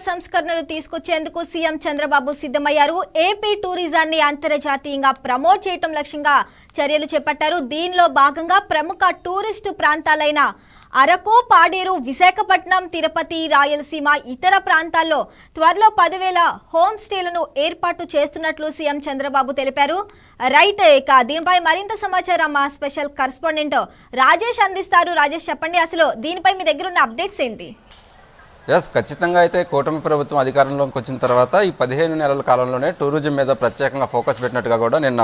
సంస్కరణలు తీసుకొచ్చేందుకు సీఎం చంద్రబాబు సిద్ధమయ్యారు. ఏపీ టూరిజాన్ని అంతర్జాతీయంగా ప్రమోట్ చేయడం లక్ష్యంగా చర్యలు చేపట్టారు. దీనిలో భాగంగా ప్రముఖ టూరిస్టు ప్రాంతాలైన అరకు, పాడేరు, విశాఖపట్నం, తిరుపతి, రాయలసీమ ఇతర ప్రాంతాల్లో త్వరలో 10,000 హోమ్ స్టేలను ఏర్పాటు చేస్తున్నట్లు సీఎం చంద్రబాబు తెలిపారు. రైట్, ఇక దీనిపై మరింత సమాచారం మా స్పెషల్ కరెస్పాండెంట్ రాజేష్ అందిస్తారు. రాజేష్, చెప్పండి, అసలు దీనిపై మీ దగ్గర ఉన్న అప్డేట్స్ ఏంటి? ఖచ్చితంగా అయితే కూటమి ప్రభుత్వం అధికారంలోకి వచ్చిన తర్వాత ఈ 15 నెలల కాలంలోనే టూరిజం మీద ప్రత్యేకంగా ఫోకస్ పెట్టినట్టుగా కూడా నిన్న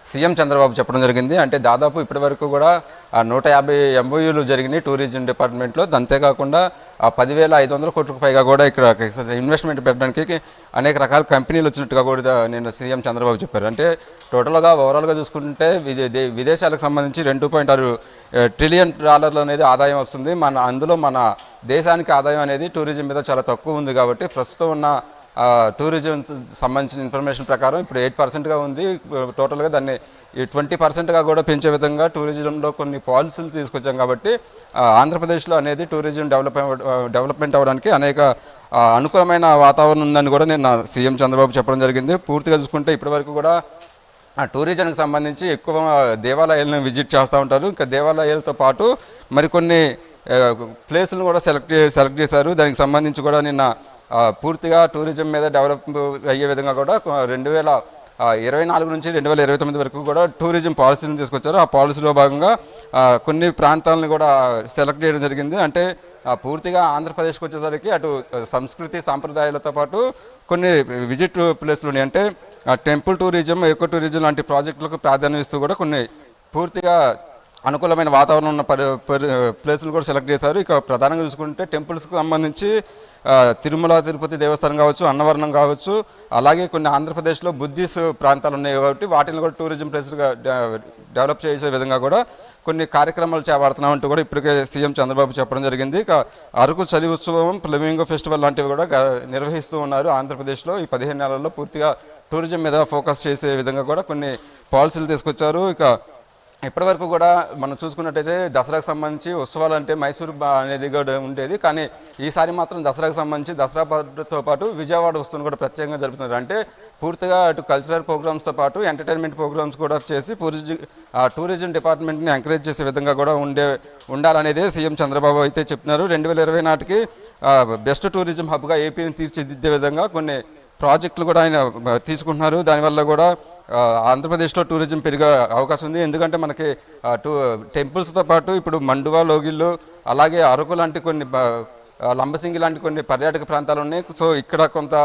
సీఎం చంద్రబాబు చెప్పడం జరిగింది. అంటే దాదాపు ఇప్పటి వరకు కూడా 150 MOUలు జరిగినాయి టూరిజం డిపార్ట్మెంట్లో. అంతేకాకుండా 10,500 కోట్లకు పైగా కూడా ఇక్కడ ఇన్వెస్ట్మెంట్ పెట్టడానికి అనేక రకాల కంపెనీలు వచ్చినట్టుగా కూడా నిన్న సీఎం చంద్రబాబు చెప్పారు. అంటే టోటల్గా ఓవరాల్గా చూసుకుంటే విదేశాలకు సంబంధించి $2.6 ట్రిలియన్ అనేది ఆదాయం వస్తుంది. అందులో మన దేశానికి ఆదాయం అనేది టూరిజం మీద చాలా తక్కువ ఉంది. కాబట్టి ప్రస్తుతం ఉన్న టూరిజం సంబంధించిన ఇన్ఫర్మేషన్ ప్రకారం ఇప్పుడు 8%గా ఉంది. టోటల్గా దాన్ని 20%గా కూడా పెంచే విధంగా టూరిజంలో కొన్ని పాలసీలు తీసుకొచ్చాం. కాబట్టి ఆంధ్రప్రదేశ్లో అనేది టూరిజం డెవలప్మెంట్ అవ్వడానికి అనేక అనుకూలమైన వాతావరణం ఉందని కూడా నేను సీఎం చంద్రబాబు చెప్పడం జరిగింది. పూర్తిగా చూసుకుంటే ఇప్పటివరకు కూడా టూరిజంకి సంబంధించి ఎక్కువ దేవాలయాలను విజిట్ చేస్తూ ఉంటారు. ఇంకా దేవాలయాలతో పాటు మరికొన్ని ప్లేసులను కూడా సెలెక్ట్ చేశారు. దానికి సంబంధించి కూడా నిన్న పూర్తిగా టూరిజం మీద డెవలప్ అయ్యే విధంగా కూడా 2024 నుంచి 2029 వరకు కూడా టూరిజం పాలసీలను తీసుకొచ్చారు. ఆ పాలసీలో భాగంగా కొన్ని ప్రాంతాలను కూడా సెలెక్ట్ చేయడం జరిగింది. అంటే పూర్తిగా ఆంధ్రప్రదేశ్కి వచ్చేసరికి అటు సంస్కృతి సాంప్రదాయాలతో పాటు కొన్ని విజిట్ ప్లేస్లు ఉన్నాయి. అంటే టెంపుల్ టూరిజం, ఎకో టూరిజం లాంటి ప్రాజెక్టులకు ప్రాధాన్యం ఇస్తూ కూడా కొన్ని పూర్తిగా అనుకూలమైన వాతావరణం ఉన్న ప్లేసులు కూడా సెలెక్ట్ చేశారు. ఇక ప్రధానంగా చూసుకుంటే టెంపుల్స్కి సంబంధించి తిరుమల తిరుపతి దేవస్థానం కావచ్చు, అన్నవరణం కావచ్చు, అలాగే కొన్ని ఆంధ్రప్రదేశ్లో బుద్ధిస్ట్ ప్రాంతాలు ఉన్నాయి కాబట్టి వాటిని కూడా టూరిజం ప్లేస్గా డెవలప్ చేసే విధంగా కూడా కొన్ని కార్యక్రమాలు చేపడుతున్నామంటూ కూడా ఇప్పటికే సీఎం చంద్రబాబు చెప్పడం జరిగింది. ఇక అరకు చలి ఉత్సవం, ఫ్లెమింగో ఫెస్టివల్ లాంటివి కూడా నిర్వహిస్తూ ఉన్నారు ఆంధ్రప్రదేశ్లో. ఈ 15 నెలల్లో పూర్తిగా టూరిజం మీద ఫోకస్ చేసే విధంగా కూడా కొన్ని పాలసీలు తీసుకొచ్చారు. ఇక ఇప్పటివరకు కూడా మనం చూసుకున్నట్టయితే దసరాకు సంబంధించి ఉత్సవాలు అంటే మైసూరు అనేది కూడా ఉండేది. కానీ ఈసారి మాత్రం దసరాకు సంబంధించి దసరాతో పాటు విజయవాడ వస్తువును కూడా ప్రత్యేకంగా జరుపుతున్నారు. అంటే పూర్తిగా అటు కల్చరల్ ప్రోగ్రామ్స్తో పాటు ఎంటర్టైన్మెంట్ ప్రోగ్రామ్స్ కూడా చేసి టూరిజం డిపార్ట్మెంట్ని ఎంకరేజ్ చేసే విధంగా కూడా ఉండాలనేది సీఎం చంద్రబాబు అయితే చెప్తున్నారు. 2020 నాటికి బెస్ట్ టూరిజం హబ్గా ఏపీని తీర్చిదిద్దే విధంగా కొన్ని ప్రాజెక్టులు కూడా ఆయన తీసుకుంటున్నారు. దానివల్ల కూడా ఆంధ్రప్రదేశ్లో టూరిజం పెరిగే అవకాశం ఉంది. ఎందుకంటే మనకి టెంపుల్స్తో పాటు ఇప్పుడు మండువా, లోగిళ్ళు, అలాగే అరకు లాంటి కొన్ని లంబసింగి లాంటి కొన్ని పర్యాటక ప్రాంతాలు ఉన్నాయి. సో ఇక్కడ కొంత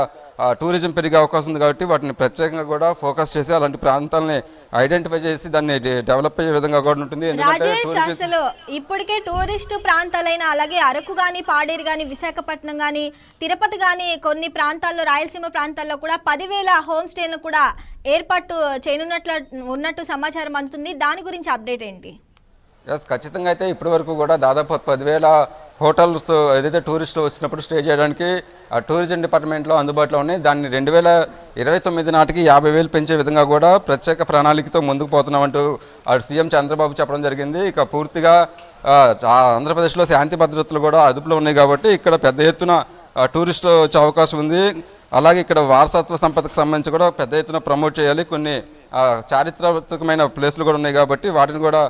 టూరిజం పెరిగే అవకాశం ఉంది. కాబట్టి వాటిని ప్రత్యేకంగా కూడా ఫోకస్ చేసి అలాంటి ప్రాంతాలని ఐడెంటిఫై చేసి దాన్ని డెవలప్ అయ్యే విధంగా కూడా ఉంటుంది. ఎందుకంటే ఇప్పటికే టూరిస్టు ప్రాంతాలైన అలాగే అరకు కానీ, పాడేరు కానీ, విశాఖపట్నం కానీ, తిరుపతి కానీ, కొన్ని ప్రాంతాల్లో రాయలసీమ ప్రాంతాల్లో కూడా 10,000 హోమ్ స్టేలను కూడా ఏర్పాటు చేయనున్నట్టు సమాచారం అందుతుంది. దాని గురించి అప్డేట్ ఏంటి? ఖచ్చితంగా అయితే ఇప్పటి వరకు కూడా దాదాపు 10,000 హోటల్స్ ఏదైతే టూరిస్టులు వచ్చినప్పుడు స్టే చేయడానికి టూరిజం డిపార్ట్మెంట్లో అందుబాటులో ఉన్నాయి. దాన్ని 2029 నాటికి 50,000 పెంచే విధంగా కూడా ప్రత్యేక ప్రణాళికతో ముందుకు పోతున్నామంటూ సీఎం చంద్రబాబు చెప్పడం జరిగింది. ఇక పూర్తిగా ఆంధ్రప్రదేశ్లో శాంతి భద్రతలు కూడా అదుపులో ఉన్నాయి. కాబట్టి ఇక్కడ పెద్ద ఎత్తున టూరిస్టులు వచ్చే అవకాశం ఉంది. అలాగే ఇక్కడ వారసత్వ సంపదకు సంబంధించి కూడా పెద్ద ఎత్తున ప్రమోట్ చేయాలి. కొన్ని చారిత్రాత్మకమైన ప్లేస్లు కూడా ఉన్నాయి కాబట్టి వాటిని కూడా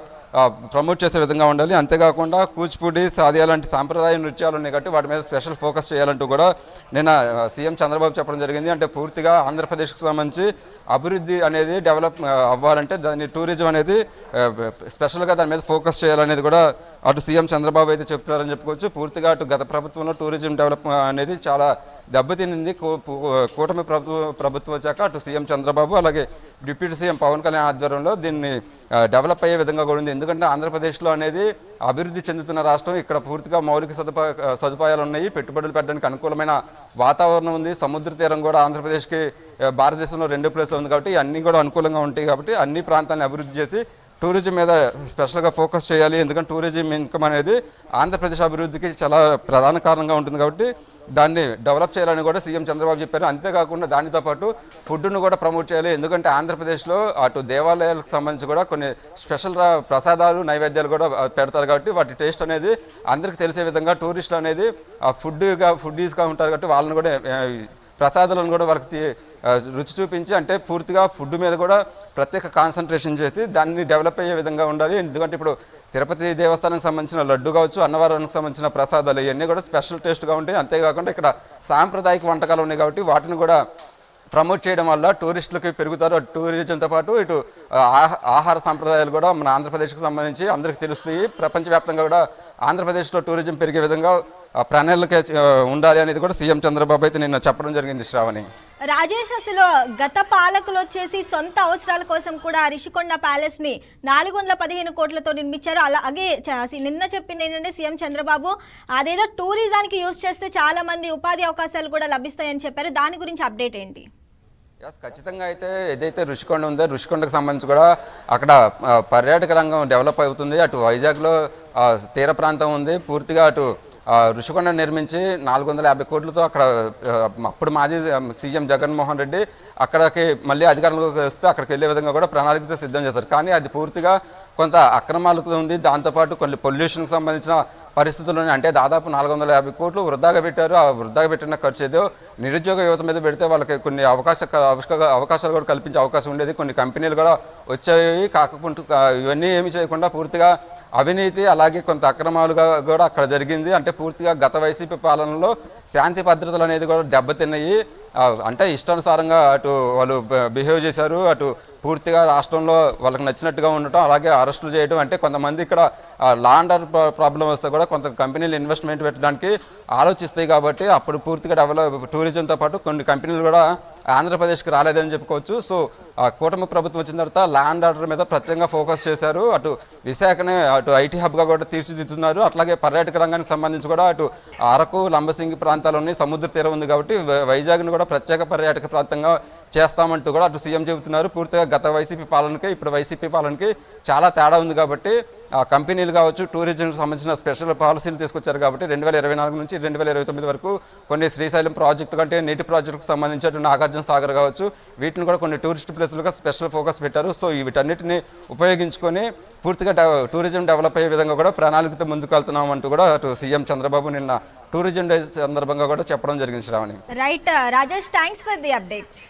ప్రమోట్ చేసే విధంగా ఉండాలి. అంతేకాకుండా కూచిపూడి, సాదియా లాంటి సాంప్రదాయ నృత్యాలు ఉన్నాయి కాబట్టి వాటి మీద స్పెషల్ ఫోకస్ చేయాలంటూ కూడా నిన్న సీఎం చంద్రబాబు చెప్పడం జరిగింది. అంటే పూర్తిగా ఆంధ్రప్రదేశ్కి సంబంధించి అభివృద్ధి అనేది డెవలప్ అవ్వాలంటే దాని టూరిజం అనేది స్పెషల్గా దాని మీద ఫోకస్ చేయాలనేది కూడా అటు సీఎం చంద్రబాబు అయితే చెప్తున్నారని చెప్పుకోవచ్చు. పూర్తిగా అటు గత ప్రభుత్వంలో టూరిజం డెవలప్ అనేది చాలా దెబ్బతినింది. కూటమి ప్రభుత్వం వచ్చాక అటు సీఎం చంద్రబాబు అలాగే డిప్యూటీ సీఎం పవన్ కళ్యాణ్ ఆధ్వర్యంలో దీన్ని డెవలప్ అయ్యే విధంగా కూడా ఉంది. ఎందుకంటే ఆంధ్రప్రదేశ్లో అనేది అభివృద్ధి చెందుతున్న రాష్ట్రం. ఇక్కడ పూర్తిగా మౌలిక సదుపాయాలు ఉన్నాయి, పెట్టుబడులు పెట్టడానికి అనుకూలమైన వాతావరణం ఉంది. సముద్ర తీరం కూడా ఆంధ్రప్రదేశ్కి భారతదేశంలో 2 ప్లేస్లో ఉంది కాబట్టి అన్నీ కూడా అనుకూలంగా ఉంటాయి. కాబట్టి అన్ని ప్రాంతాలను అభివృద్ధి చేసి టూరిజం మీద స్పెషల్గా ఫోకస్ చేయాలి. ఎందుకంటే టూరిజం ఇన్కమ్ అనేది ఆంధ్రప్రదేశ్ అభివృద్ధికి చాలా ప్రధాన కారణంగా ఉంటుంది కాబట్టి దాన్ని డెవలప్ చేయాలని కూడా సీఎం చంద్రబాబు చెప్పారు. అంతేకాకుండా దానితో పాటు ఫుడ్ను కూడా ప్రమోట్ చేయాలి. ఎందుకంటే ఆంధ్రప్రదేశ్లో అటు దేవాలయాలకు సంబంధించి కూడా కొన్ని స్పెషల్ ప్రసాదాలు నైవేద్యాలు కూడా పెడతారు కాబట్టి వాటి టేస్ట్ అనేది అందరికీ తెలిసే విధంగా టూరిస్టులు అనేది ఫుడ్డీస్గా ఉంటారు కాబట్టి వాళ్ళని కూడా ప్రసాదాలను కూడా వాళ్ళకి రుచి చూపించి అంటే పూర్తిగా ఫుడ్ మీద కూడా ప్రత్యేక కాన్సన్ట్రేషన్ చేసి దాన్ని డెవలప్ అయ్యే విధంగా ఉండాలి. ఎందుకంటే ఇప్పుడు తిరుపతి దేవస్థానానికి సంబంధించిన లడ్డు కావచ్చు, అన్నవరానికి సంబంధించిన ప్రసాదాలు ఇవన్నీ కూడా స్పెషల్ టేస్ట్గా ఉంటాయి. అంతేకాకుండా ఇక్కడ సాంప్రదాయక వంటకాలు ఉన్నాయి కాబట్టి వాటిని కూడా ప్రమోట్ చేయడం వల్ల టూరిస్టులకి పెరుగుతారు. అటు టూరిజంతో పాటు ఇటు ఆహార సంప్రదాయాలు కూడా మన ఆంధ్రప్రదేశ్కి సంబంధించి అందరికీ తెలుస్తాయి. ప్రపంచవ్యాప్తంగా కూడా ఆంధ్రప్రదేశ్లో టూరిజం పెరిగే విధంగా ప్రణాళిక ఉండాలి అనేది కూడా సీఎం చంద్రబాబు అయితే నిన్న చెప్పడం జరిగింది. శ్రావణి, రాజేష్, అసలు గత పాలకులు వచ్చేసి సొంత అవసరాల కోసం కూడా రిషికొండ ప్యాలెస్ ని 415 కోట్లతో నిర్మించారు. అలాగే నిన్న చెప్పింది ఏంటంటే సీఎం చంద్రబాబు అదేదో టూరిజానికి యూజ్ చేస్తే చాలా మంది ఉపాధి అవకాశాలు కూడా లభిస్తాయని చెప్పారు. దాని గురించి అప్డేట్ ఏంటి? ఖచ్చితంగా అయితే ఏదైతే రుషికొండ ఉందో రుషికొండకు సంబంధించి కూడా అక్కడ పర్యాటక రంగం డెవలప్ అవుతుంది. అటు వైజాగ్లో తీర ప్రాంతం ఉంది. పూర్తిగా అటు రుషికొండ నిర్మించి 450 కోట్లతో అక్కడ అప్పుడు మాజీ సీఎం జగన్మోహన్ రెడ్డి అక్కడికి మళ్ళీ అధికారంలోకి వస్తే అక్కడికి వెళ్ళే విధంగా కూడా ప్రణాళికతో సిద్ధం చేశారు. కానీ అది పూర్తిగా కొంత అక్రమాలకు ఉంది. దాంతోపాటు కొన్ని పొల్యూషన్కి సంబంధించిన పరిస్థితుల్లోనే అంటే దాదాపు 450 కోట్లు వృధాగా పెట్టారు. ఆ వృధాగా పెట్టిన ఖర్చు ఏదో నిరుద్యోగ యువత మీద పెడితే వాళ్ళకి కొన్ని అవకాశాలు కూడా కల్పించే అవకాశం ఉండేది. కొన్ని కంపెనీలు కూడా వచ్చాయి. కాకుండా ఇవన్నీ ఏమి చేయకుండా పూర్తిగా అవినీతి అలాగే కొంత అక్రమాలుగా కూడా అక్కడ జరిగింది. అంటే పూర్తిగా గత వైసీపీ పాలనలో శాంతి భద్రతలు అనేది కూడా దెబ్బతిన్నాయి. అంటే ఇష్టానుసారంగా అటు వాళ్ళు బిహేవ్ చేశారు. అటు పూర్తిగా రాష్ట్రంలో వాళ్ళకి నచ్చినట్టుగా ఉండటం, అలాగే అరెస్టులు చేయడం. అంటే కొంతమంది ఇక్కడ లా అండ్ ఆర్డర్ ప్రాబ్లం వస్తే కూడా కొంత కంపెనీలు ఇన్వెస్ట్మెంట్ పెట్టడానికి ఆలోచిస్తాయి. కాబట్టి అప్పుడు పూర్తిగా టూరిజంతో పాటు కొన్ని కంపెనీలు కూడా ఆంధ్రప్రదేశ్కి రాలేదని చెప్పుకోవచ్చు. సో కూటమి ప్రభుత్వం వచ్చిన తర్వాత లా అండ్ ఆర్డర్ మీద ప్రత్యేకంగా ఫోకస్ చేశారు. అటు విశాఖనే అటు ఐటీ హబ్గా కూడా తీర్చిదిద్దుతున్నారు. అట్లాగే పర్యాటక రంగానికి సంబంధించి కూడా అటు అరకు లంబసింగి ప్రాంతాల్లోని సముద్ర తీరం ఉంది కాబట్టి వైజాగ్ను కూడా ప్రత్యేక పర్యాటక ప్రాంతంగా చేస్తామంటూ కూడా అటు సీఎం చెబుతున్నారు. పూర్తిగా గత వైసీపీ పాలనకి ఇప్పుడు వైసీపీ పాలనకి చాలా తేడా ఉంది కాబట్టి కంపెనీలు కావచ్చు టూరిజంకి సంబంధించిన స్పెషల్ పాలసీలు తీసుకొచ్చారు. కాబట్టి 2024 నుంచి 2029 వరకు కొన్ని శ్రీశైలం ప్రాజెక్టు కంటే నీటి ప్రాజెక్టుకు సంబంధించి నాగార్జున సాగర్ కావచ్చు వీటిని కూడా కొన్ని టూరిస్ట్ ప్లేసులుగా స్పెషల్ ఫోకస్ పెట్టారు. సో వీటన్నిటిని ఉపయోగించుకొని పూర్తిగా టూరిజం డెవలప్ అయ్యే విధంగా కూడా ప్రణాళికతో ముందుకు వెళ్తున్నామంటూ కూడా అటు సీఎం చంద్రబాబు నిన్న టూరిజం డే సందర్భంగా కూడా చెప్పడం జరిగింది. Shravani, right Rajesh, thanks for the updates.